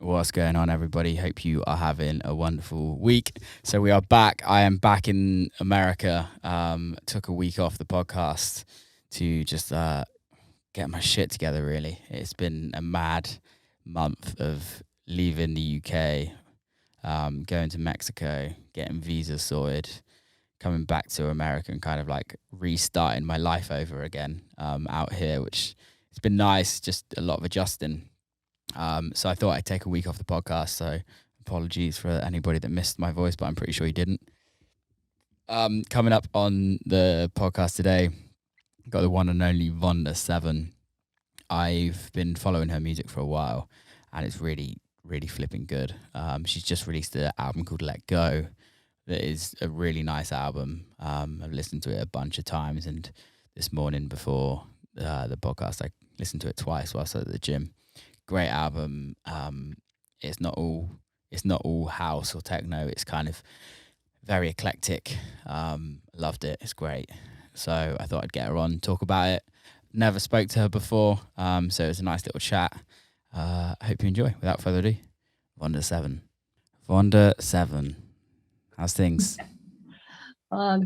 What's going on, everybody? Hope you are having a wonderful week. So we are back. I am back in America. Took a week off the podcast to just get my shit together, really. It's been a mad month of leaving the UK, going to Mexico, getting visas sorted, coming back to America and kind of like restarting my life over again out here, which it's been nice, just a lot of adjusting. So I thought I'd take a week off the podcast. So apologies for anybody that missed my voice, but I'm pretty sure you didn't. Coming up on the podcast today, got the one and only VONDA7. I've been following her music for a while, and it's really, really flipping good. She's just released an album called Let Go. That is a really nice album. I've listened to it a bunch of times, and this morning before the podcast, I listened to it twice whilst I was at the gym. Great album. It's not all house or techno. It's kind of very eclectic. Loved it. It's great. So I thought I'd get her on, talk about it. Never spoke to her before, so it was a nice little chat. I hope you enjoy. Without further ado, VONDA7. VONDA7. How's things?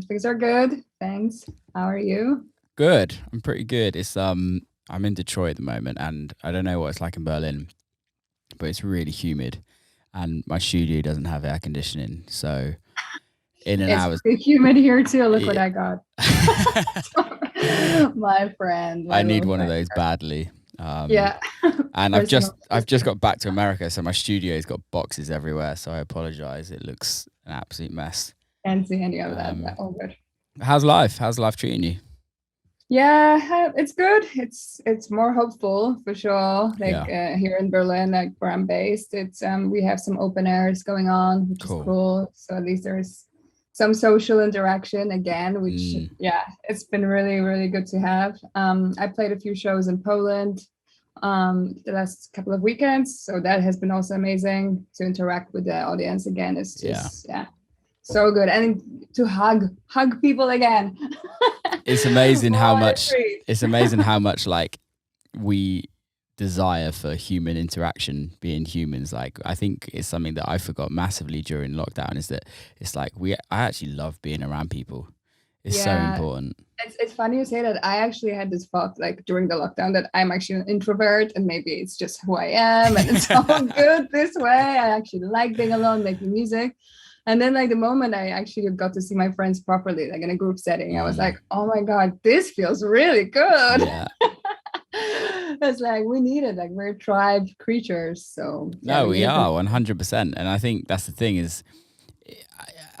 Things are good. Thanks. How are you? Good. I'm pretty good. It's I'm in Detroit at the moment, and I don't know what it's like in Berlin, but it's really humid, and my studio doesn't have air conditioning. So in an hour, it's pretty humid here too. Look what I got, my friend. I need one of those badly. Yeah. And I've just got back to America, so my studio's got boxes everywhere. So I apologize. It looks an absolute mess. Can't see any of that. All good. How's life? How's life treating you? Yeah, it's good. It's more hopeful for sure. Here in Berlin, like where I'm based, it's we have some open airs going on, which is cool. So at least there's some social interaction again, which it's been really, really good to have. I played a few shows in Poland the last couple of weekends, so that has been also amazing to interact with the audience again. It's just so good, and to hug people again. It's amazing how much like we desire for human interaction, being humans. Like I think it's something that I forgot massively during lockdown, is that it's like I actually love being around people. It's so important. It's funny you say that. I actually had this thought like during the lockdown that I'm actually an introvert, and maybe it's just who I am, and it's all good this way. I actually like being alone, making music. And then like the moment I actually got to see my friends properly, like in a group setting, I was like, oh my God, this feels really good. Yeah. It's like, we need it. Like we're tribe creatures. So no, we are 100%. And I think that's the thing is,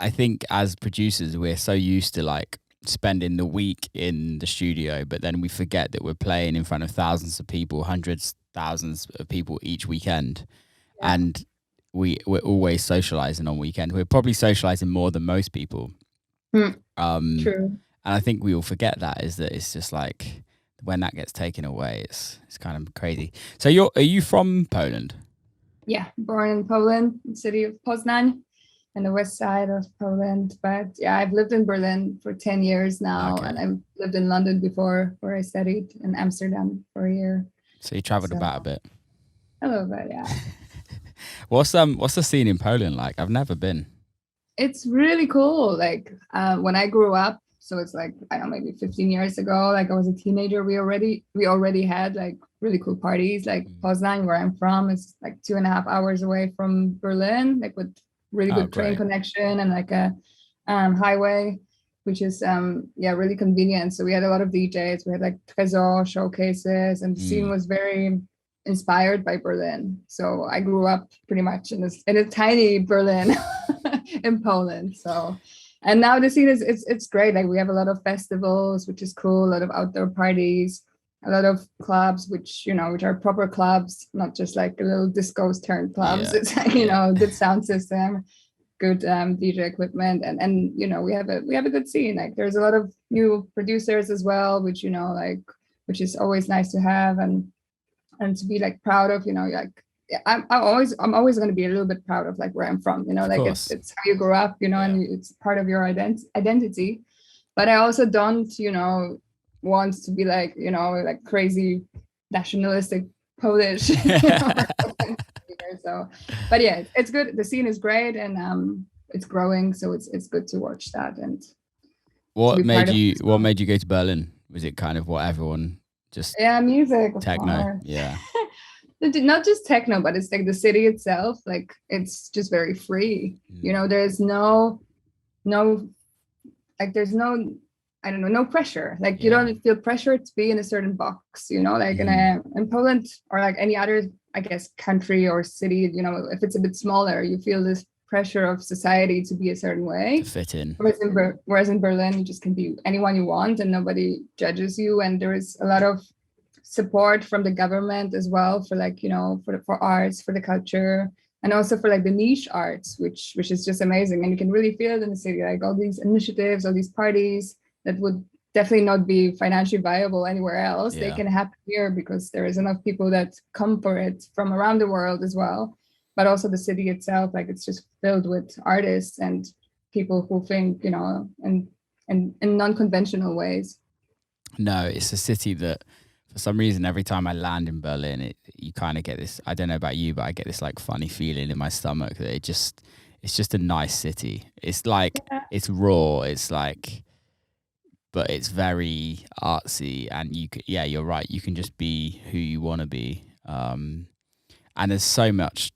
I think as producers, we're so used to like spending the week in the studio, but then we forget that we're playing in front of thousands of people, hundreds, thousands of people each weekend. Yeah. And we're always socializing on weekend. We're probably socializing more than most people. True. And I think we all forget that, is that it's just like when that gets taken away, it's kind of crazy. So are you from Poland? Yeah, born in Poland, city of Poznan, on the west side of Poland. But yeah, I've lived in Berlin for 10 years now, and I've lived in London before, where I studied in Amsterdam for a year. So you traveled about a bit. A little bit, yeah. What's the scene in Poland like? I've never been. It's really cool. Like when I grew up, so it's like, I don't know, maybe 15 years ago, like I was a teenager, we already had like really cool parties. Like Poznan, where I'm from, is like 2.5 hours away from Berlin, like with really good train connection and like a highway, which is really convenient. So we had a lot of DJs, we had like Tresor showcases, and the scene was very inspired by Berlin. So I grew up pretty much in a tiny Berlin in Poland. So, and now the scene it's great. Like we have a lot of festivals, which is cool, a lot of outdoor parties, a lot of clubs, which are proper clubs, not just like little discos turned clubs. Yeah. It's good sound system, good DJ equipment, and we have a good scene. Like there's a lot of new producers as well, which which is always nice to have and to be like proud of. I'm always going to be a little bit proud of like where I'm from. Like it's how you grew up. And it's part of your identity. But I also don't want to be like like crazy nationalistic Polish. So, but yeah, it's good. The scene is great, and it's growing, so it's good to watch that. And what made you go to Berlin? Was it kind of what everyone just music, of techno? course. Yeah. Not just techno, but it's like the city itself, like it's just very free. You know, there's no like there's no, I don't know, no pressure. Like you don't feel pressure to be in a certain box, you know, like in Poland or like any other, I guess, country or city, you know, if it's a bit smaller, you feel this pressure of society to be a certain way, to fit in. Whereas in Berlin, you just can be anyone you want and nobody judges you. And there is a lot of support from the government as well for, like, you know, for arts, for the culture, and also for like the niche arts, which is just amazing. And you can really feel it in the city, like all these initiatives, all these parties that would definitely not be financially viable anywhere else. They can happen here because there is enough people that come for it from around the world as well. But also the city itself, like it's just filled with artists and people who think, you know, and in non-conventional ways. No, it's a city that, for some reason, every time I land in Berlin, you kind of get this, I don't know about you, but I get this like funny feeling in my stomach that it's just a nice city. It's like, it's raw. It's like, but it's very artsy, and you're right. You can just be who you want to be. And there's so much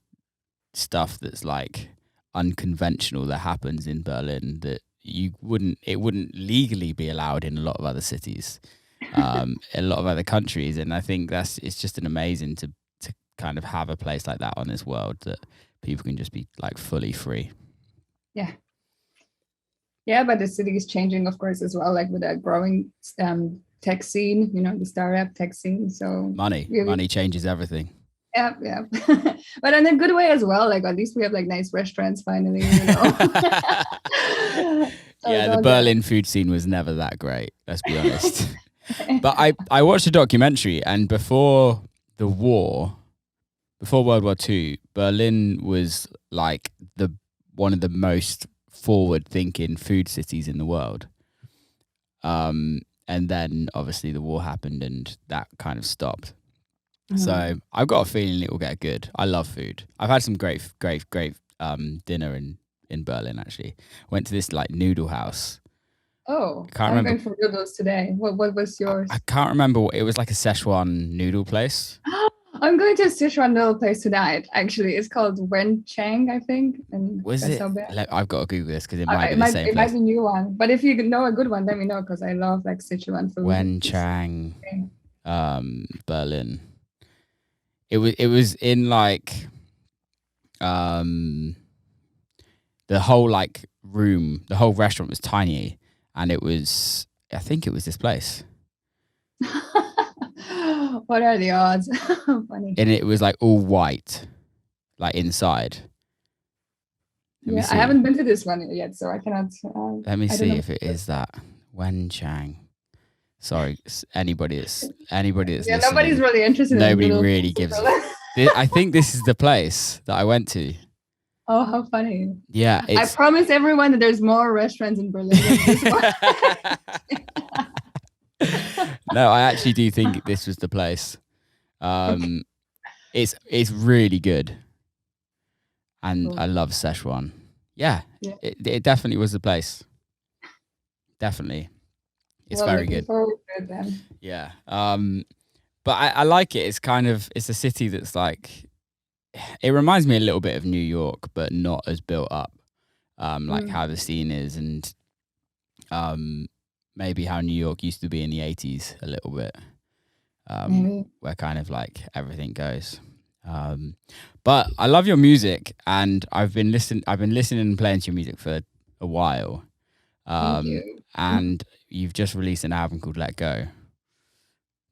stuff that's like unconventional that happens in Berlin that it wouldn't legally be allowed in a lot of other cities. A lot of other countries, and I think it's just an amazing to kind of have a place like that on this world that people can just be like fully free. But the city is changing, of course, as well, like with a growing tech scene, you know, the startup tech scene. So money changes everything. Yeah. But in a good way as well. Like at least we have like nice restaurants finally, you know. The Berlin food scene was never that great, let's be honest. But I watched a documentary, and before World War II, Berlin was like one of the most forward-thinking food cities in the world. And then obviously the war happened, and that kind of stopped. So I've got a feeling it will get good. I love food. I've had some great dinner in Berlin. Actually, went to this like noodle house. Oh, I'm going for noodles today. What was yours? I can't remember. It was like a Szechuan noodle place. I'm going to a Szechuan noodle place tonight. Actually, it's called Wenchang, I think. And was it? I've got to Google this because it might be the same place. It might be a new one. But if you know a good one, let me know, because I love like Szechuan food. Wenchang, Berlin. It was in like the whole like room, the whole restaurant was tiny, and I think it was this place. What are the odds? Funny. And it was like all white, like inside. I haven't been to this one yet, so I cannot. Let me see if it is that Wenchang. Sorry, anybody that's listening, nobody's really interested. Nobody really gives. I think this is the place that I went to. Oh, how funny! Yeah, I promise everyone that there's more restaurants in Berlin than this one. No, I actually do think this was the place. It's really good, and cool. I love Szechuan. Yeah. It definitely was the place. Definitely. It's very good. Then. Yeah. But I like it. It's a city that's like, it reminds me a little bit of New York, but not as built up. Like how the scene is, and maybe how New York used to be in the 80s a little bit. Where kind of like everything goes. But I love your music, and I've been listening and playing to your music for a while. Thank you. And you've just released an album called Let Go.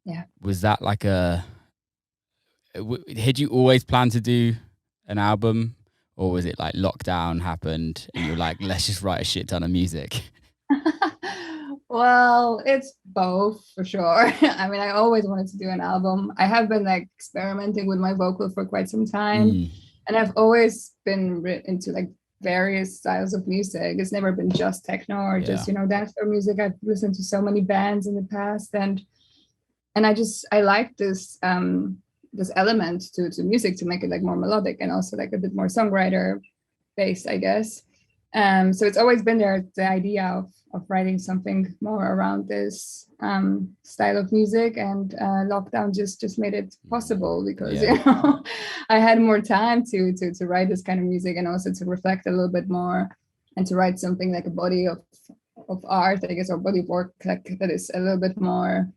Yeah. Was that like had you always planned to do an album, or was it like lockdown happened and you're like, let's just write a shit ton of music? Well, it's both for sure. I mean, I always wanted to do an album. I have been like experimenting with my vocal for quite some time, and I've always been into like various styles of music. It's never been just techno or just, you know, dance floor music. I've listened to so many bands in the past, and I like this this element to music to make it like more melodic and also like a bit more songwriter based, I guess. So it's always been there, the idea of writing something more around this style of music, and lockdown just made it possible because you know I had more time to write this kind of music and also to reflect a little bit more and to write something like a body of art, I guess, or body of work like that is a little bit more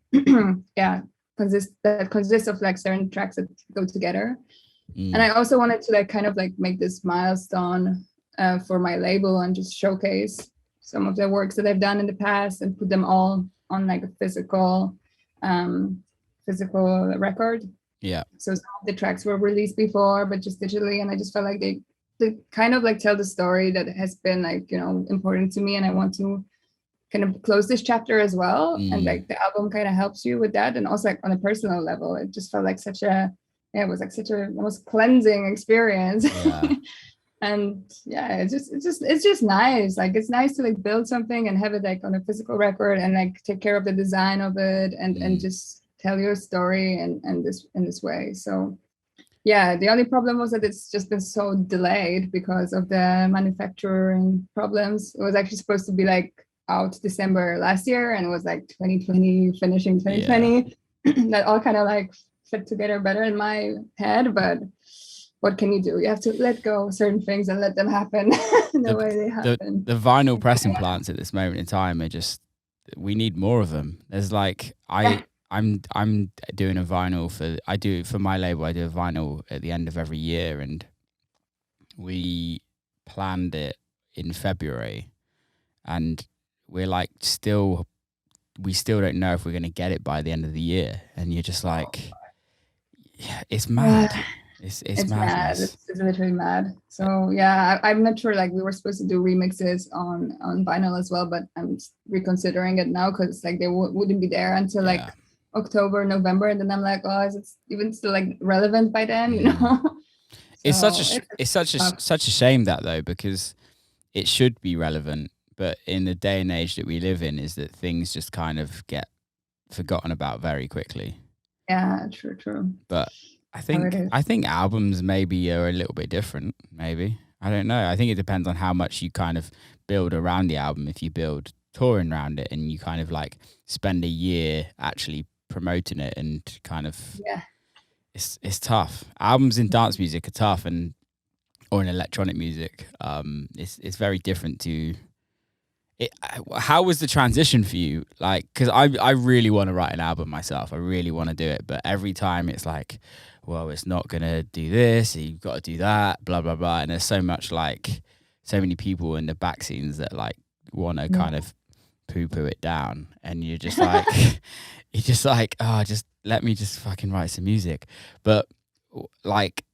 consists of like certain tracks that go together. And I also wanted to like kind of like make this milestone for my label and just showcase some of the works that I've done in the past and put them all on like a physical record. Yeah. So some of the tracks were released before, but just digitally, and I just felt like they kind of like tell the story that has been like, you know, important to me, and I want to kind of close this chapter as well. And like the album kind of helps you with that, and also like on a personal level, it just felt like it was like such a almost cleansing experience. Yeah. And yeah, it's just nice. Like it's nice to like build something and have it like on a physical record and like take care of the design of it and just tell your story and this in this way. So yeah, the only problem was that it's just been so delayed because of the manufacturing problems. It was actually supposed to be like out December last year, and it was like 2020 finishing 2020. Yeah. That all kind of like fit together better in my head, but what can you do? You have to let go of certain things and let them happen the way they happen. The vinyl pressing plants at this moment in time are just, we need more of them. There's like, I'm doing a vinyl for my label. I do a vinyl at the end of every year, and we planned it in February, and we're like we still don't know if we're going to get it by the end of the year. And you're just like, yeah, it's mad. It's mad. It's literally mad. So yeah, I'm not sure. Like we were supposed to do remixes on vinyl as well, but I'm reconsidering it now because like they wouldn't be there until like October, November, and then I'm like, oh, is it even still like relevant by then? You know. It's such a shame that though, because it should be relevant, but in the day and age that we live in, is that things just kind of get forgotten about very quickly. Yeah, true. But I think albums maybe are a little bit different. Maybe, I don't know. I think it depends on how much you kind of build around the album. If you build touring around it and you kind of like spend a year actually promoting it and kind of it's tough. Albums in dance music are tough, or in electronic music, it's very different to it. How was the transition for you? Like, because I really want to write an album myself. I really want to do it, but every time it's like, well, it's not gonna do this, you've got to do that, blah blah blah, and there's so many people in the back scenes that like want to kind of poo it down, and you're just like oh, just let me just fucking write some music. But like,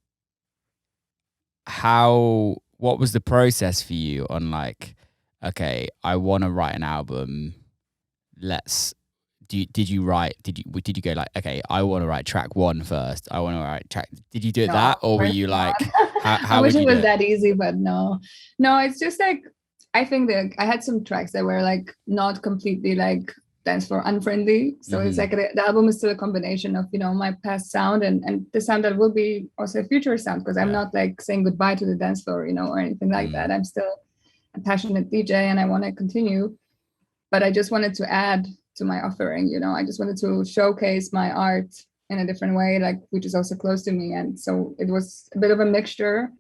what was the process for you on like, okay, I want to write an album, did you go like, okay, I want to write track 1 first, I want to write track, did you do it that, or were you like how I wish it was that easy, but no, it's just like, I think that I had some tracks that were like not completely like dance floor unfriendly, so it's like the album is still a combination of, you know, my past sound and the sound that will be also a future sound, because I'm not like saying goodbye to the dance floor, you know, or anything like that. I'm still a passionate DJ and I want to continue, but I just wanted to add to my offering, you know. I just wanted to showcase my art in a different way, like, which is also close to me. And so it was a bit of a mixture,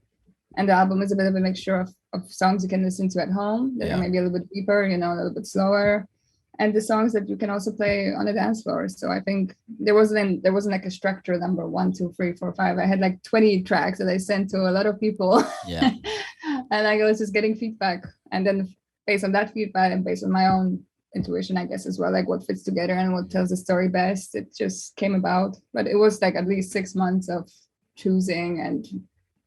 and the album is a bit of a mixture of songs you can listen to at home that are maybe a little bit deeper, you know, a little bit slower, and the songs that you can also play on the dance floor. So I think there wasn't like a structure number 1, 2, 3, 4, 5. I had like 20 tracks that I sent to a lot of people. Yeah. And I was just getting feedback, and then based on that feedback and based on my own intuition, I guess, as well, like what fits together and what tells the story best, it just came about. But it was like at least 6 months of choosing and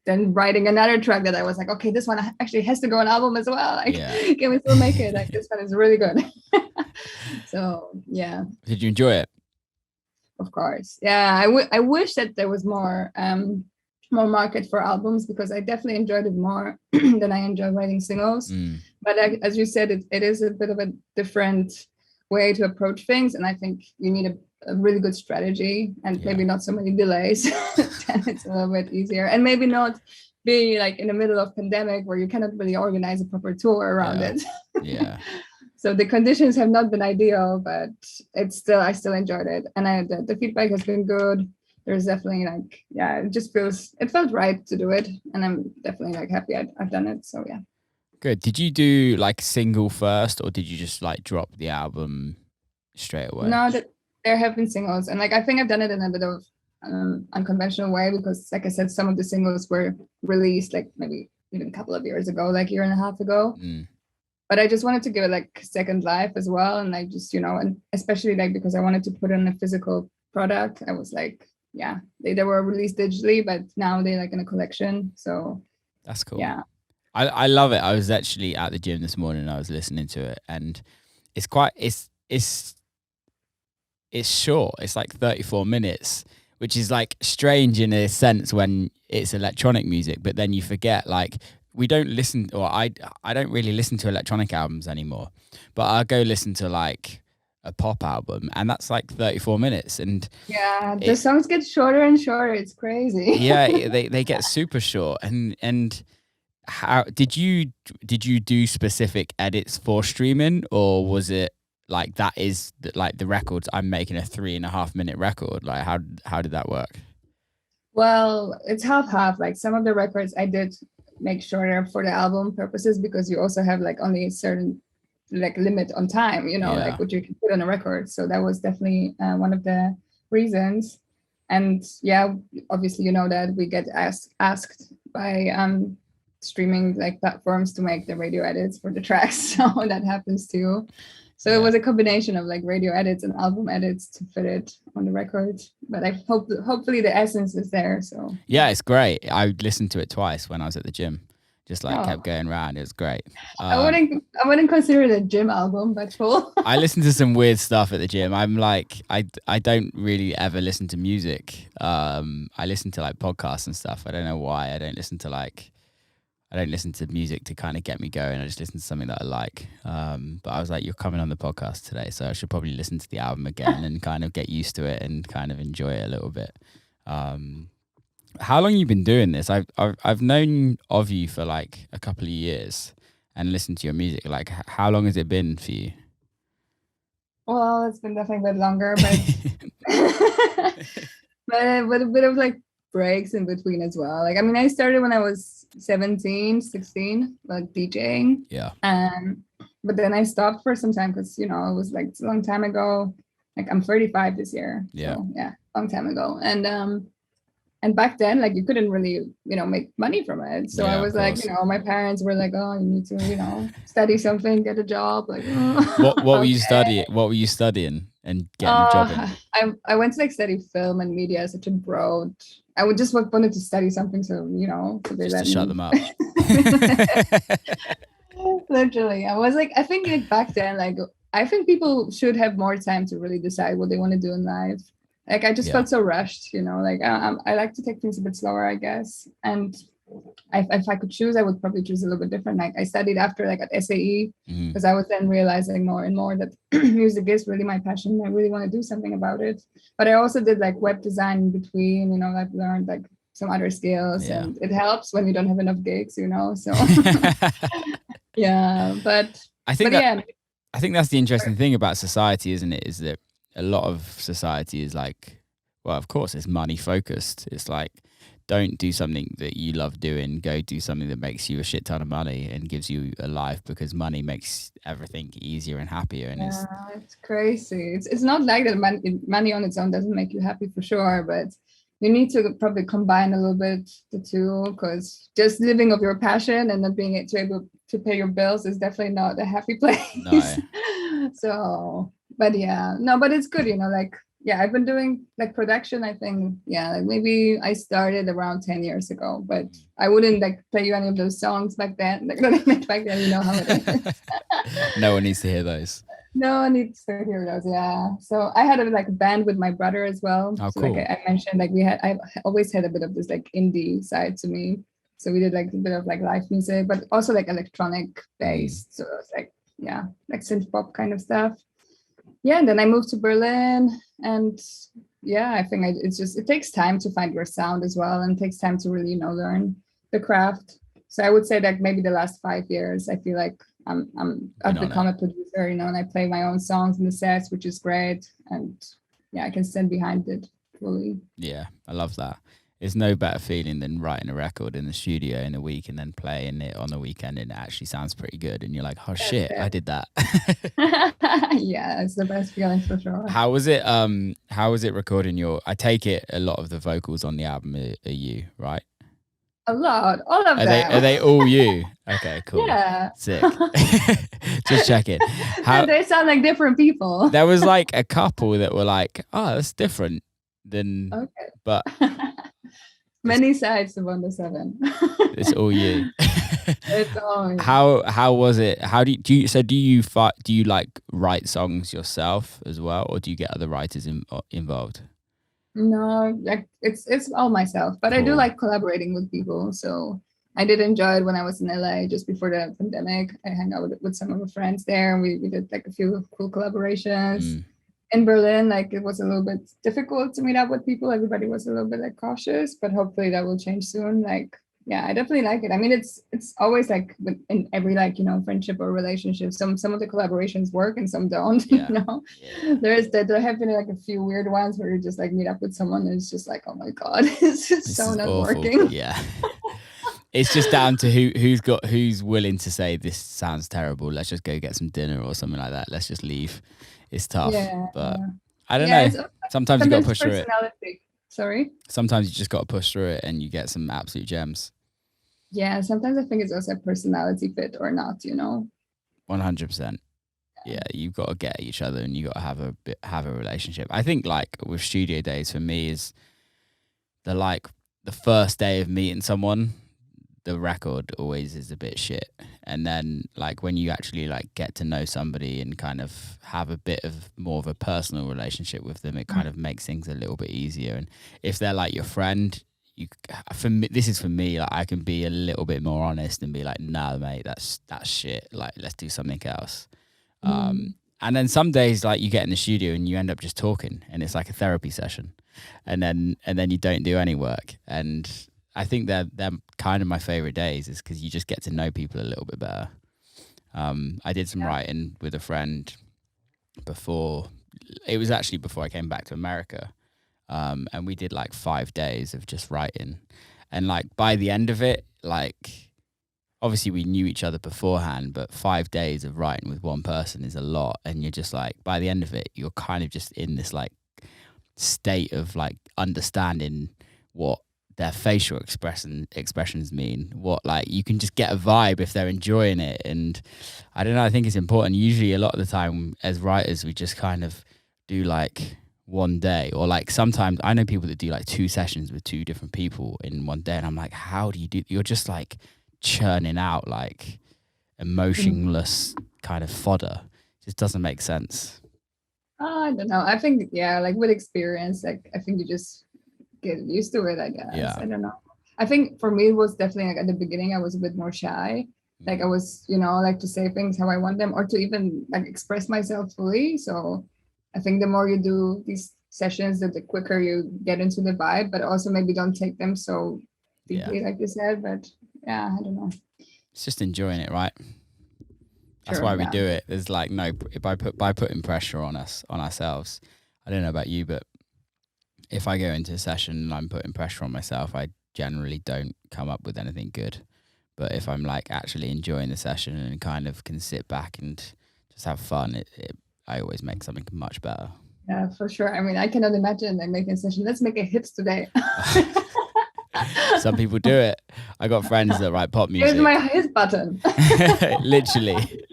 then writing another track that I was like, okay, this one actually has to go on album as well. Like, can we still make it? Like, this one is really good. So yeah. Did you enjoy it? Of course. Yeah, I wish that there was more market for albums, because I definitely enjoyed it more than I enjoy writing singles. But as you said, it is a bit of a different way to approach things, and I think you need a really good strategy and Yeah. maybe not so many delays, then it's a little bit easier. And maybe not be like in the middle of pandemic where you cannot really organize a proper tour around it. Yeah. So the conditions have not been ideal, but I still enjoyed it. And the feedback has been good. There's definitely like, yeah, it felt right to do it. And I'm definitely like happy I've done it. So yeah. Good. Did you do like single first, or did you just like drop the album straight away? No, that there have been singles, and like I think I've done it in a bit of unconventional way because, like I said, some of the singles were released like maybe even a couple of years ago, like a year and a half ago. But I just wanted to give it like a second life as well, and like just and especially like because I wanted to put in a physical product. I was like, yeah, they were released digitally, but now they're like in a collection. So that's cool. Yeah. I love it. I was actually at the gym this morning and I was listening to it, and it's short. It's like 34 minutes, which is like strange in a sense when it's electronic music, but then you forget like we don't listen, or I don't really listen to electronic albums anymore, but I'll go listen to like a pop album and that's like 34 minutes. And yeah, the songs get shorter and shorter. It's crazy. Yeah, they get super short. And how did you do specific edits for streaming, or was it like that is like the records I'm making a 3.5 minute record? Like how did that work? Well, it's half. Like some of the records I did make shorter for the album purposes because you also have like only a certain like limit on time, like what you can put on a record. So that was definitely one of the reasons. And yeah, obviously that we get asked by streaming like platforms to make the radio edits for the tracks. So that happens too. So it was a combination of like radio edits and album edits to fit it on the record. But I hopefully the essence is there. So yeah, it's great. I listened to it twice when I was at the gym. Just like kept going around. It was great. I wouldn't consider it a gym album, but cool. I listen to some weird stuff at the gym. I'm like I don't really ever listen to music. I listen to like podcasts and stuff. I don't know why. I don't listen to music to kind of get me going. I just listen to something that I like. But I was like, you're coming on the podcast today, so I should probably listen to the album again and kind of get used to it and kind of enjoy it a little bit. How long have you been doing this? I've known of you for like a couple of years and listened to your music. Like, how long has it been for you? Well, it's been definitely a bit longer, but but with a bit of like breaks in between as well. Like, I mean, I started when I was 17, 16, like DJing. Yeah. But then I stopped for some time because, it was like a long time ago. Like I'm 35 this year. Yeah. So, yeah, long time ago. And back then, like you couldn't really, make money from it. So I was like, my parents were like, oh, you need to, study something, get a job. Like, what were you studying? What were you studying and getting a job in? I went to like study film and media, such a broad. I would just wanted to study something, so so they just to shut them up. Literally, I was like, I think like back then, like I think people should have more time to really decide what they want to do in life. Like I just felt so rushed, like I like to take things a bit slower, I guess. And if I could choose, I would probably choose a little bit different. Like I studied after like at SAE because I was then realizing more and more that music is really my passion. I really want to do something about it. But I also did like web design in between, I've learned like some other skills and it helps when you don't have enough gigs, so yeah. But I think that's the interesting thing about society, isn't it? Is that a lot of society is like, well, of course, it's money focused. It's like, don't do something that you love doing. Go do something that makes you a shit ton of money and gives you a life, because money makes everything easier and happier. And it's crazy. It's not like that money on its own doesn't make you happy for sure, but you need to probably combine a little bit the two, because just living of your passion and not being able to pay your bills is definitely not a happy place. No. So, but yeah, no, but it's good, like, yeah, I've been doing like production, I think, like maybe I started around 10 years ago, but I wouldn't like play you any of those songs back then. Like back then, how it is. No one needs to hear those. No one needs to hear those, yeah. So I had a band with my brother as well. Oh, so cool. Like I mentioned, like I always had a bit of this like indie side to me. So we did like a bit of like live music, but also like electronic based. So it was like, yeah, like synth pop kind of stuff. yeah, and then I moved to Berlin, and yeah, I think it's just, it takes time to find your sound as well, and it takes time to really, learn the craft. So I would say that maybe the last 5 years, I feel like I've become a producer, and I play my own songs in the sets, which is great, and yeah, I can stand behind it fully. Yeah, I love that. There's no better feeling than writing a record in the studio in a week and then playing it on the weekend, and it actually sounds pretty good. And you're like, oh shit, I did that. Yeah, it's the best feeling for sure. How was it? How was it recording your? I take it a lot of the vocals on the album are you, right? A lot, all of them. Are they all you? Okay, cool. Yeah. Sick. Just checking. How they sound like different people. There was like a couple that were like, oh, that's different than. Okay. But many sides to VONDA7. It's all you. It's all you. How was it? How do you like write songs yourself as well, or do you get other writers involved? No, like it's all myself, but cool. I do like collaborating with people. So I did enjoy it when I was in LA just before the pandemic. I hung out with some of my friends there, and we did like a few cool collaborations. In Berlin, like it was a little bit difficult to meet up with people. Everybody was a little bit like cautious, but hopefully that will change soon. Like, yeah, I definitely like it. I mean, it's always like in every like, friendship or relationship, some of the collaborations work and some don't, Yeah. There have been like a few weird ones where you just like meet up with someone and it's just like, oh my God, it's just so not awful. Working. Yeah. It's just down to who's willing to say this sounds terrible. Let's just go get some dinner or something like that. Let's just leave. It's tough, but I don't know. Sometimes you got to push through it. Sorry? Sometimes you just got to push through it and you get some absolute gems. Yeah, sometimes I think it's also a personality fit or not, 100%. Yeah, you've got to get each other and you got to have a relationship. I think like with studio days for me is the first day of meeting someone, the record always is a bit shit. And then like when you actually like get to know somebody and kind of have a bit of more of a personal relationship with them, it kind of makes things a little bit easier. And if they're like your friend, this is for me, like I can be a little bit more honest and be like, no, mate, that's shit. Like, let's do something else. And then some days like you get in the studio and you end up just talking and it's like a therapy session. And then you don't do any work. And I think they're kind of my favorite days is because you just get to know people a little bit better. I did some writing with a friend before. It was actually before I came back to America. And we did like 5 days of just writing. And like by the end of it, like obviously we knew each other beforehand, but 5 days of writing with one person is a lot. And you're just like, by the end of it, you're kind of just in this like state of like understanding what their facial expressions mean, what like you can just get a vibe if they're enjoying it. And I don't know, I think it's important. Usually a lot of the time as writers, we just kind of do like one day, or like sometimes I know people that do like 2 sessions with 2 different people in one day, and I'm like, how do you do? You're just like churning out like emotionless kind of fodder. It just doesn't make sense. I don't know. I think like with experience, like I think you just get used to it, I guess. Yeah. I don't know. I think for me it was definitely like at the beginning I was a bit more shy. Like I was, like to say things how I want them or to even like express myself fully. So I think the more you do these sessions, the quicker you get into the vibe, but also maybe don't take them so deeply, like you said. But yeah, I don't know. It's just enjoying it, right? That's why we do it. There's like by putting pressure on ourselves. I don't know about you, but if I go into a session and I'm putting pressure on myself, I generally don't come up with anything good. But if I'm like actually enjoying the session and kind of can sit back and just have fun, I always make something much better. Yeah, for sure. I mean, I cannot imagine like making a session. Let's make a hits today. Some people do it. I got friends that write pop music. Here's my hits button. Literally.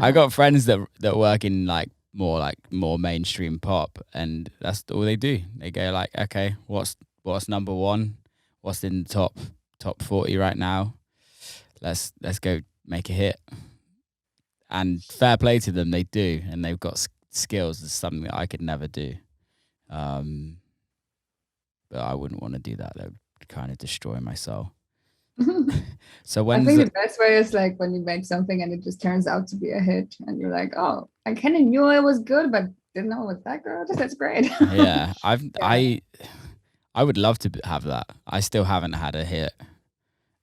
I got friends that work in like more mainstream pop, and that's all they do. They go like, okay, what's number 1? What's in the top 40 right now? Let's go make a hit. And fair play to them, they do, and they've got skills. It's something that I could never do. But I wouldn't want to do that. That would kind of destroy my soul. So I when's think the best way is like when you make something and it just turns out to be a hit, and you're like, oh, I kind of knew it was good, but didn't know it was that good. That's great. yeah, Yeah. I would love to have that. I still haven't had a hit.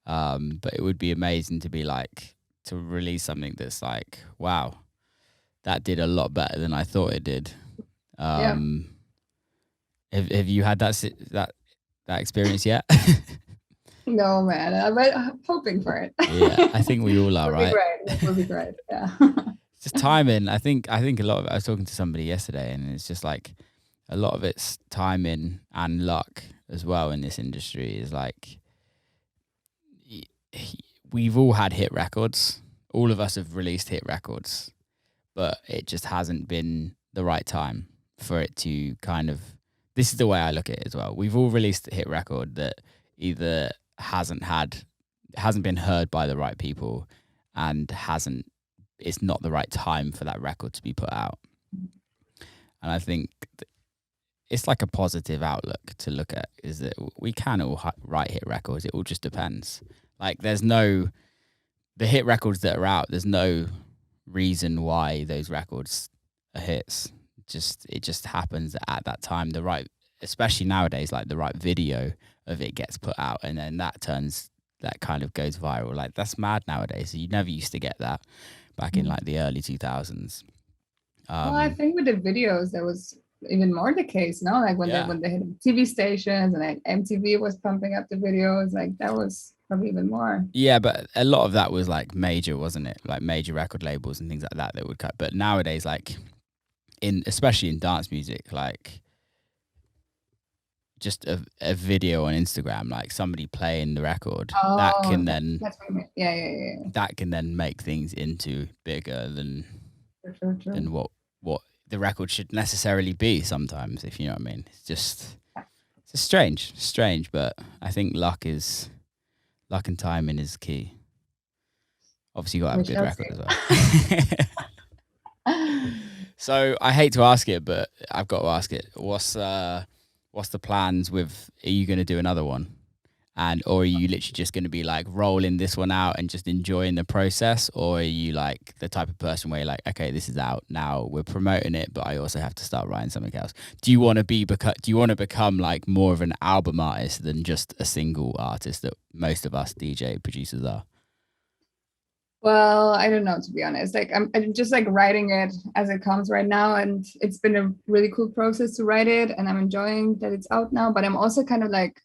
But it would be amazing to be like to release something that's like, wow, that did a lot better than I thought it did. Yeah. Have you had that experience yet? No, man. I'm hoping for it. Yeah, I think we all are, Would be right? great. It would be great. Yeah. Just timing. I think a lot of it, I was talking to somebody yesterday, and it's just like a lot of it's timing and luck as well in this industry. Is like we've all had hit records. All of us have released hit records, but it just hasn't been the right time for it to kind of. This is the way I look at it as well. We've all released a hit record that either hasn't been heard by the right people, and hasn't. It's not the right time for that record to be put out. And I think it's like a positive outlook to look at, is that we can all write hit records. It all just depends. Like the hit records that are out, there's no reason why those records are hits. It just happens that at that time, especially nowadays, like the right video of it gets put out, and then that kind of goes viral. Like that's mad nowadays. So you never used to get that back in like the early 2000s. Well, I think with the videos, that was even more the case, no? Like when they hit TV stations and like MTV was pumping up the videos, like that was probably even more. Yeah, but a lot of that was like major, wasn't it? Like major record labels and things like that would cut. But nowadays, like especially in dance music, like just a video on Instagram, like somebody playing the record, that can then that's what I mean. Yeah. that can then make things into bigger than True. than what the record should necessarily be sometimes, if you know what I mean. It's just strange, but I think luck and timing is key. Obviously you gotta have a good record as well. So I hate to ask it, but I've got to ask it. What's the plans with, are you going to do another one? Or are you literally just going to be like rolling this one out and just enjoying the process? Or are you like the type of person where you're like, okay, this is out now, we're promoting it, but I also have to start writing something else? Do you want to become like more of an album artist than just a single artist that most of us DJ producers are? Well, I don't know, to be honest. Like I'm just like writing it as it comes right now, and it's been a really cool process to write it, and I'm enjoying that it's out now. But I'm also kind of like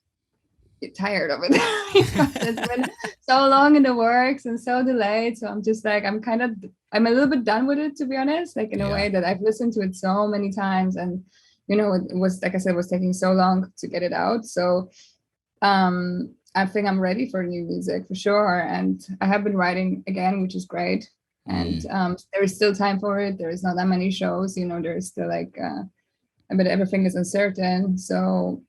tired of it. It's been so long in the works and so delayed. So I'm just like I'm a little bit done with it, to be honest. Like in a way that I've listened to it so many times, and it was, like I said, it was taking so long to get it out. So I think I'm ready for new music for sure. And I have been writing again, which is great. And there is still time for it. There is not that many shows, there is still like a bit, everything is uncertain. So,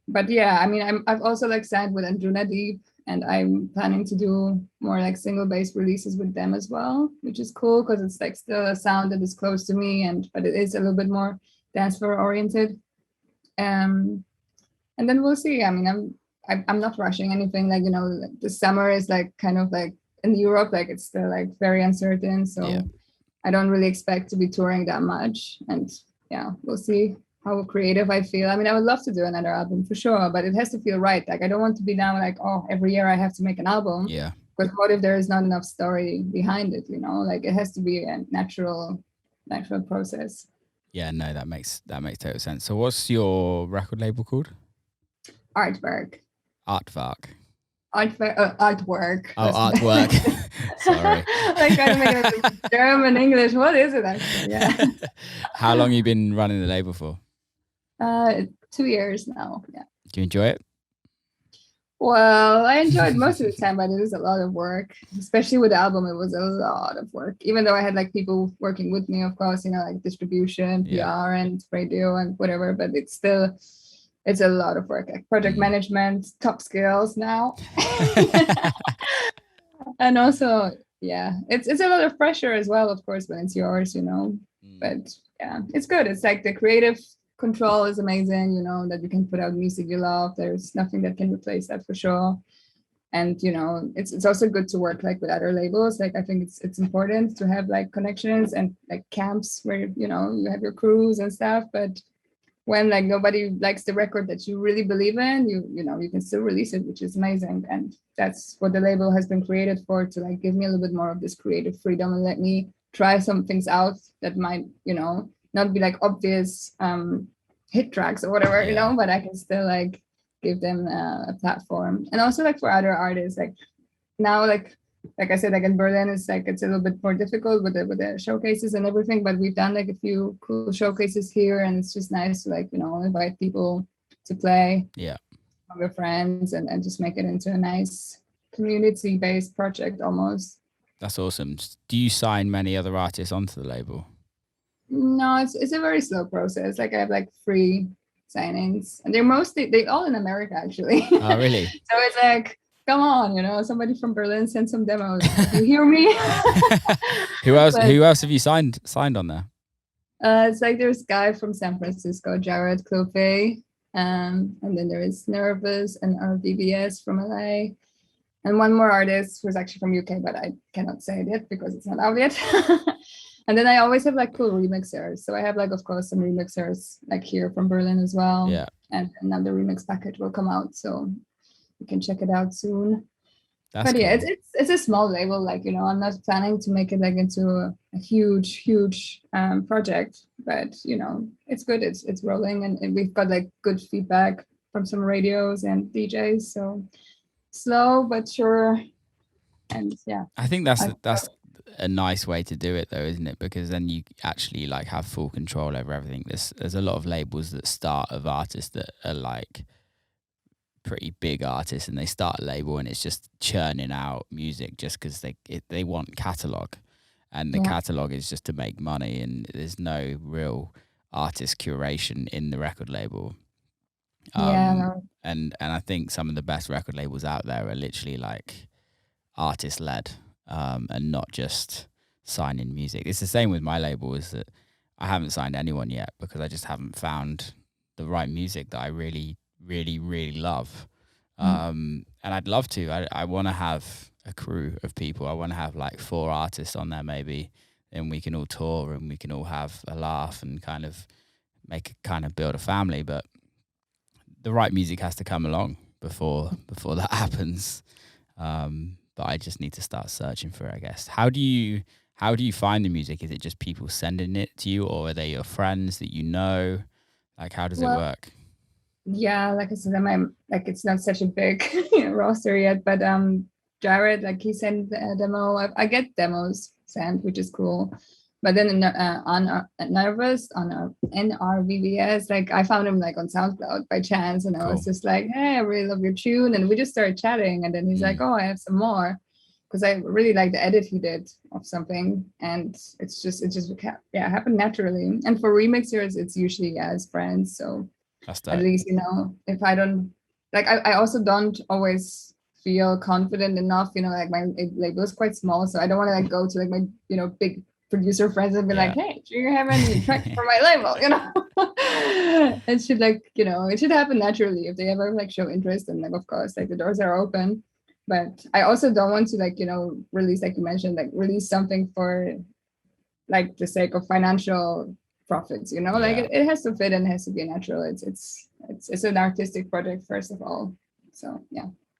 but yeah, I mean, I've also like signed with Andruna Deep, and I'm planning to do more like single based releases with them as well, which is cool because it's like still a sound that is close to me, but it is a little bit more dance floor oriented. And then we'll see. I mean, I'm not rushing anything. Like, the summer is like kind of like in Europe, like it's still like very uncertain. So I don't really expect to be touring that much. And yeah, we'll see how creative I feel. I mean, I would love to do another album for sure, but it has to feel right. Like I don't want to be now like, oh, every year I have to make an album. Yeah. But what if there is not enough story behind it? Like it has to be a natural process. Yeah, no, that makes total sense. So what's your record label called? Artwork. Artwork. Artwork. Oh, Artwork. Sorry. Like trying to make it German, English. What is it actually? Yeah. How long have you been running the label for? 2 years now. Yeah. Do you enjoy it? Well, I enjoyed most of the time, but it is a lot of work, especially with the album. It was a lot of work, even though I had like people working with me, of course, like distribution, PR and radio and whatever, but it's a lot of work, like project management, top skills now. And also, yeah, it's a lot of pressure as well, of course, when it's yours, but yeah, it's good. It's like the creative control is amazing, that you can put out music you love. There's nothing that can replace that for sure. And it's also good to work like with other labels. Like I think it's important to have like connections and like camps where you have your crews and stuff. But when like nobody likes the record that you really believe in, you can still release it, which is amazing. And that's what the label has been created for, to like give me a little bit more of this creative freedom and let me try some things out that might not be like obvious hit tracks or whatever, but I can still like give them a platform. And also like for other artists, like now like I said, like in Berlin, it's like it's a little bit more difficult with the showcases and everything. But we've done like a few cool showcases here, and it's just nice to like invite people to play. Yeah, Your friends, and just make it into a nice community-based project almost. That's awesome. Do you sign many other artists onto the label? No, it's a very slow process. Like I have like 3 signings, and they all in America actually. Oh, really? So it's like, come on, somebody from Berlin send some demos. You hear me? Who else have you signed on there? It's like there's a guy from San Francisco, Jared Clofe, and then there is Nervous and VBS from LA, and one more artist who's actually from UK, but I cannot say it yet because it's not out yet. And then I always have like cool remixers. So I have like, of course, some remixers like here from Berlin as well. Yeah. And another remix package will come out, so you can check it out soon. That's but yeah, cool. it's a small label. Like I'm not planning to make it like into a huge project. But it's good. It's rolling, and we've got like good feedback from some radios and DJs. So slow but sure. And yeah, I think that's a nice way to do it though, isn't it? Because then you actually like have full control over everything. There's a lot of labels that start of artists that are like pretty big artists, and they start a label and it's just churning out music just because they want catalog, and the catalog is just to make money, and there's no real artist curation in the record label. And I think some of the best record labels out there are literally like artist led, and not just signing music. It's the same with my label, is that I haven't signed anyone yet because I just haven't found the right music that I really, really, really love. And I'd love to. I want to have a crew of people. I want to have like 4 artists on there maybe, and we can all tour and we can all have a laugh and kind of build a family. But the right music has to come along before that happens. But I just need to start searching for it, I guess. How do you find the music? Is it just people sending it to you, or are they your friends that you know? Like, how does it work? Yeah, like I said, I'm like, it's not such a big roster yet, but Jared, like he sent a demo. I get demos sent, which is cool. But then on Nervous, on NRVVS, like I found him like on SoundCloud by chance, and I was just like, hey, I really love your tune, and we just started chatting, and then he's like, oh, I have some more, because I really like the edit he did of something, and it just happened naturally. And for remixers, it's usually as friends, so at least if I don't like, I also don't always feel confident enough, like my label is quite small, so I don't want to like go to like my big producer friends and be like, hey, do you have any tracks for my label? It should it should happen naturally. If they ever like show interest, and like of course like the doors are open. But I also don't want to like release, like you mentioned, like release something for like the sake of financial profits, like it has to fit and it has to be natural. It's an artistic project first of all. So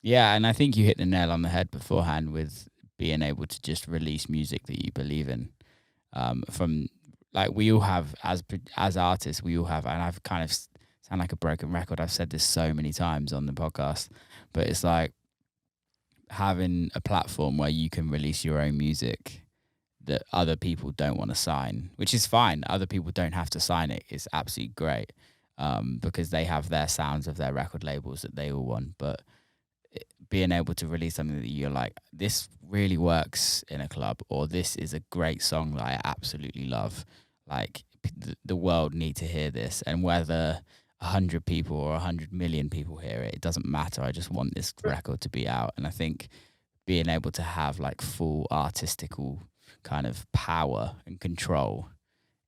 yeah, and I think you hit the nail on the head beforehand with being able to just release music that you believe in. From like, we all have as artists, we all have, and I've kind of sound like a broken record, I've said this so many times on the podcast, but it's like having a platform where you can release your own music that other people don't want to sign, which is fine. Other people don't have to sign it. It's absolutely great, because they have their sounds of their record labels that they all want. But being able to release something that you're like, this really works in a club, or this is a great song that I absolutely love. Like, the world need to hear this, and whether 100 people or 100 million people hear it, it doesn't matter. I just want this record to be out. And I think being able to have like full artistical kind of power and control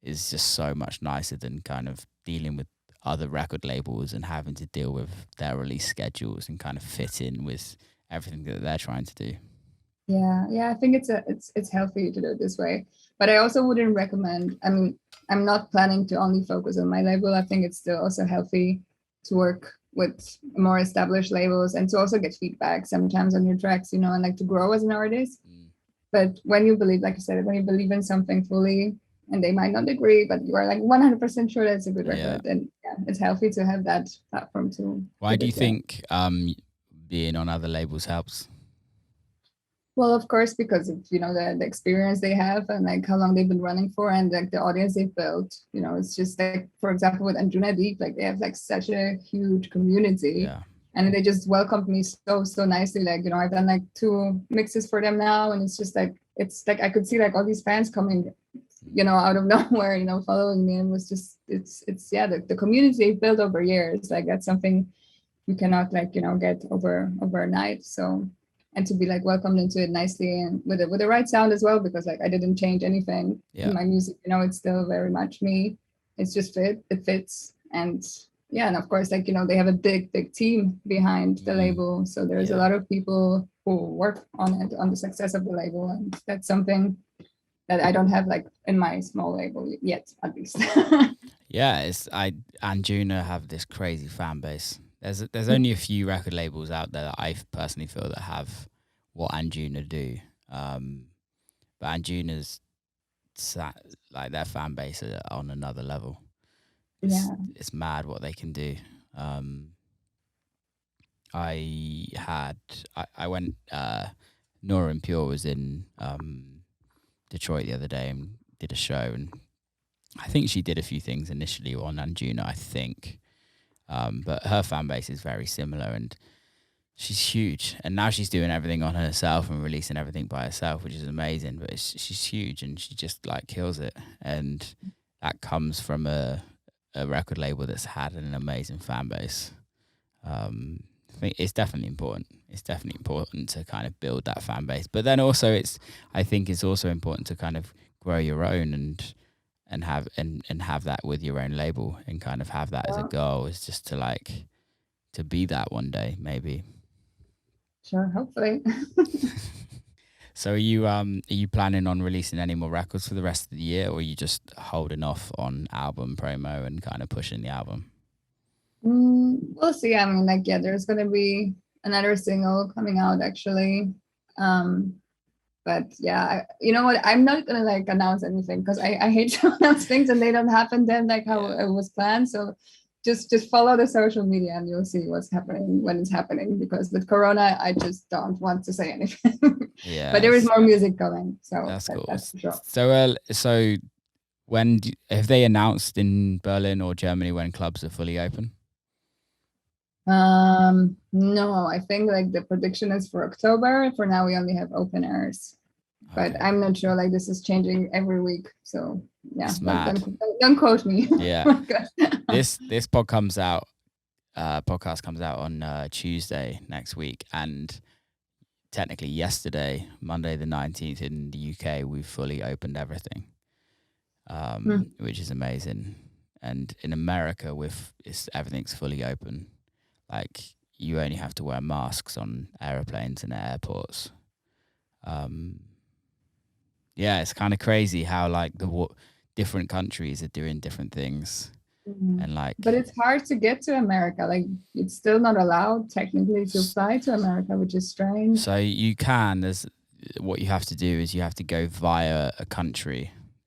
is just so much nicer than kind of dealing with other record labels and having to deal with their release schedules and kind of fit in with everything that they're trying to do. Yeah, I think it's healthy to do it this way, but I also wouldn't recommend. I mean, I'm not planning to only focus on my label. I think it's still also healthy to work with more established labels and to also get feedback sometimes on your tracks, you know, and like to grow as an artist. But when you believe, like you said, when you believe in something fully, and they might not agree, but you are like 100% sure that it's a good record, and it's healthy to have that platform too. Why do you think being on other labels helps? Well, of course, because of, you know, the experience they have and like how long they've been running for and like the audience they've built. You know, it's just like, for example, with Anjuna Deep, like they have like such a huge community, and they just welcomed me so nicely. Like, you know, I've done like 2 mixes for them now, and it's just like I could see like all these fans coming, you know, out of nowhere, you know, following me, and it was just it's the community they've built over years. Like that's something you cannot like, you know, get overnight. So, and to be like welcomed into it nicely and with the right sound as well, because like I didn't change anything in my music, you know, it's still very much me. It's just it fits. And and of course, like, you know, they have a big team behind the label, so there's a lot of people who work on it, on the success of the label, and that's something that I don't have like in my small label yet, at least. Anjuna have this crazy fan base. There's only a few record labels out there that I personally feel that have what Anjuna do. But Anjuna's like their fan base are on another level. It's mad what they can do. I went Nora and Pure was in Detroit the other day and did a show, and I think she did a few things initially on Anjuna, I think. But her fan base is very similar, and she's huge. And now she's doing everything on herself and releasing everything by herself, which is amazing. But she's huge, and she just like kills it. And that comes from a record label that's had an amazing fan base. I think it's definitely important. It's definitely important to kind of build that fan base. But then also I think it's also important to kind of grow your own and have that with your own label, and kind of have that as a goal, is just to be that one day, maybe. Sure, hopefully. So are you planning on releasing any more records for the rest of the year, or are you just holding off on album promo and kind of pushing the album? We'll see. I mean, like, there's gonna be another single coming out actually. But you know what? I'm not gonna like announce anything, because I hate to announce things and they don't happen then like how it was planned. So just follow the social media and you'll see what's happening when it's happening, because with Corona, I just don't want to say anything. But there is more music coming. So that's cool. That's for sure. So when have they announced in Berlin or Germany when clubs are fully open? No, I think like the prediction is for October. For now, we only have open airs, but I'm not sure. Like this is changing every week, so don't quote me. This podcast comes out on Tuesday next week, and technically yesterday, Monday the 19th in the UK, we've fully opened everything, which is amazing. And in America, everything's fully open. Like, you only have to wear masks on airplanes and airports. It's kind of crazy how like different countries are doing different things. And like, but it's hard to get to America. Like, it's still not allowed technically to fly to America, which is strange. So you can. What you have to do is you have to go via a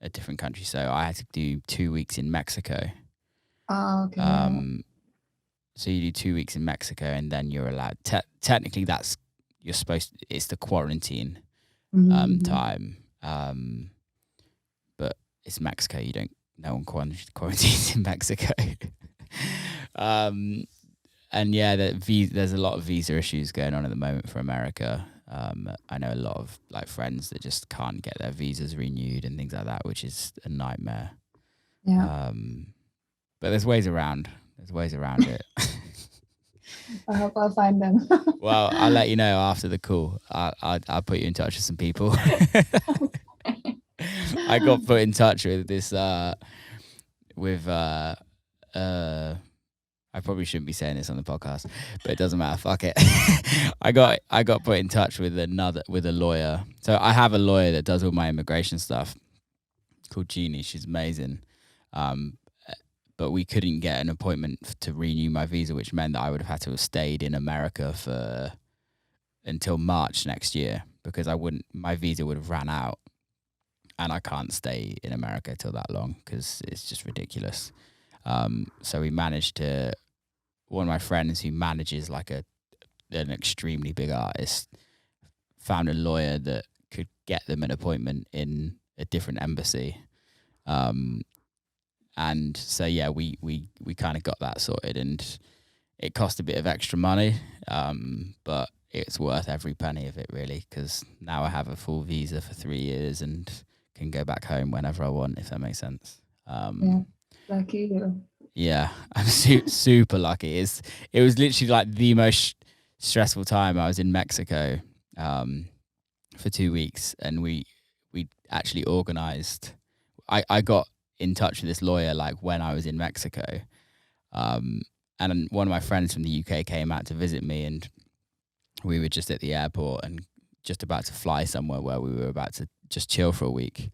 different country. So I had to do 2 weeks in Mexico. Oh, okay. So you do 2 weeks in Mexico, and then you're allowed. Technically, it's the quarantine time. But it's Mexico. No one quarantines in Mexico. And there's a lot of visa issues going on at the moment for America. I know a lot of like friends that just can't get their visas renewed and things like that, which is a nightmare. Yeah. But there's ways around. There's ways around it. I hope I'll find them. Well, I'll let you know after the call. I'll put you in touch with some people. I got put in touch with this. I I probably shouldn't be saying this on the podcast, but it doesn't matter. Fuck it. I got put in touch with a lawyer. So I have a lawyer that does all my immigration stuff, called Jeannie. She's amazing. But we couldn't get an appointment to renew my visa, which meant that I would have had to have stayed in America until March next year, because my visa would have ran out, and I can't stay in America till that long because it's just ridiculous. So we managed to, one of my friends who manages like an extremely big artist found a lawyer that could get them an appointment in a different embassy. And so, yeah, we kind of got that sorted, and it cost a bit of extra money, but it's worth every penny of it, really, because now I have a full visa for 3 years and can go back home whenever I want, if that makes sense. Yeah, lucky you. Yeah, I'm super lucky. It was literally like the most stressful time. I was in Mexico for 2 weeks, and we actually organized. I got in touch with this lawyer like when I was in Mexico, and one of my friends from the UK came out to visit me, and we were just at the airport and just about to fly somewhere where we were about to just chill for a week.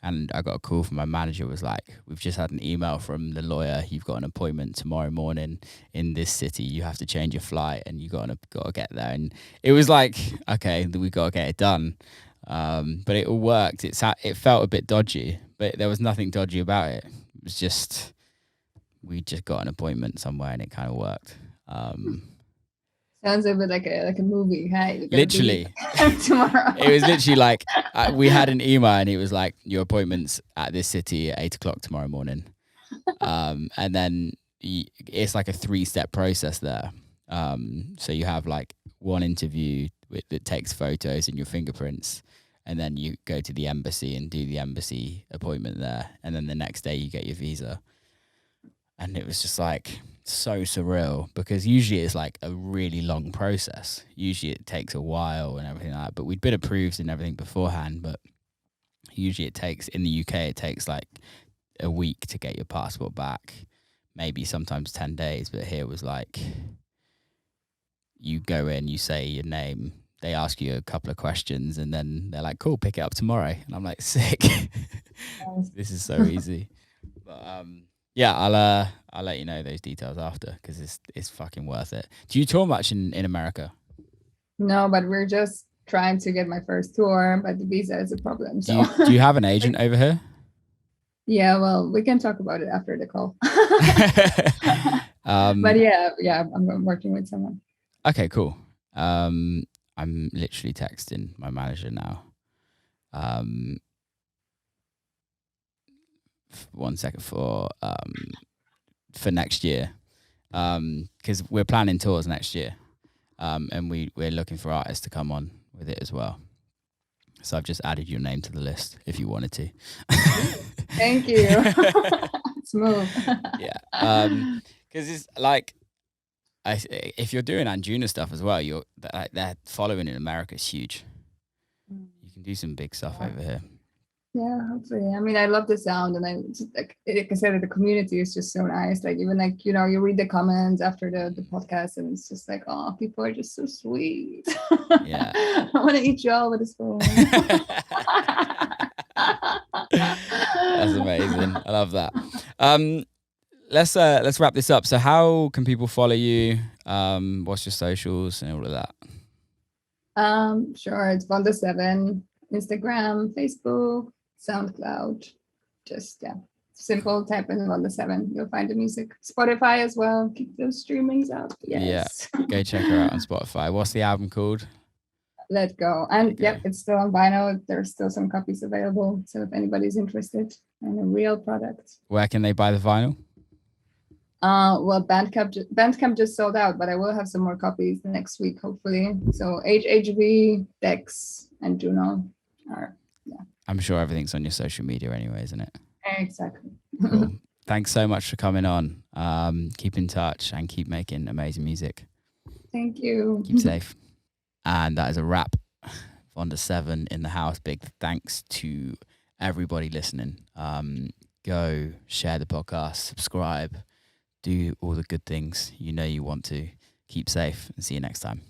And I got a call from my manager, was like, we've just had an email from the lawyer. You've got an appointment tomorrow morning in this city. You have to change your flight and you got to get there. And it was like, okay, we got to get it done. But it all worked. It felt a bit dodgy, but there was nothing dodgy about it. It was just, we just got an appointment somewhere and it kind of worked. Sounds a bit like a movie. Hey, literally tomorrow. It was literally like we had an email and it was like, your appointment's at this city at 8:00 tomorrow morning. And then it's like a 3-step process there. So you have like one interview that takes photos and your fingerprints, and then you go to the embassy and do the embassy appointment there, and then the next day you get your visa. And it was just like so surreal, because usually it's like a really long process. Usually it takes a while and everything like that, but we'd been approved and everything beforehand. But usually it takes, in the UK, it takes like a week to get your passport back, maybe sometimes 10 days. But here it was like, you go in, you say your name, they ask you a couple of questions, and then they're like, cool, pick it up tomorrow. And I'm like, sick. This is so easy. But yeah, I'll let you know those details after, because it's fucking worth it. Do you tour much in America? No, but we're just trying to get my first tour, but the visa is a problem. So. Do you have an agent over here? Yeah, well, we can talk about it after the call. But yeah, I'm working with someone. Okay, cool. I'm literally texting my manager now. 1 second for next year, because we're planning tours next year, and we're looking for artists to come on with it as well. So I've just added your name to the list if you wanted to. Thank you. Smooth. Yeah, because it's like, if you're doing Anjuna stuff as well, that following in America is huge. You can do some big stuff over here. Yeah, hopefully. I mean, I love the sound, and I just, like I said, the community is just so nice. Like, even like, you read the comments after the podcast, and it's just like, oh, people are just so sweet. Yeah. I want to eat you all with a spoon. That's amazing. I love that. Let's wrap this up. So how can people follow you? What's your socials and all of that? Sure. It's VONDA7, Instagram, Facebook, SoundCloud. Just simple, type in VONDA7, you'll find the music. Spotify as well, keep those streamings up. Yes. Yeah, go check her out on Spotify. What's the album called? Let Go. And it's still on vinyl. There's still some copies available, so if anybody's interested in a real product. Where can they buy the vinyl? Well, Bandcamp just sold out, but I will have some more copies next week, hopefully. So HHV, Dex, and Juno are, I'm sure everything's on your social media anyway, isn't it? Exactly. Cool. Thanks so much for coming on. Keep in touch and keep making amazing music. Thank you. Keep safe. And that is a wrap. VONDA7 in the house. Big thanks to everybody listening. Go share the podcast, subscribe, Do all the good things you know you want to. Keep safe and see you next time.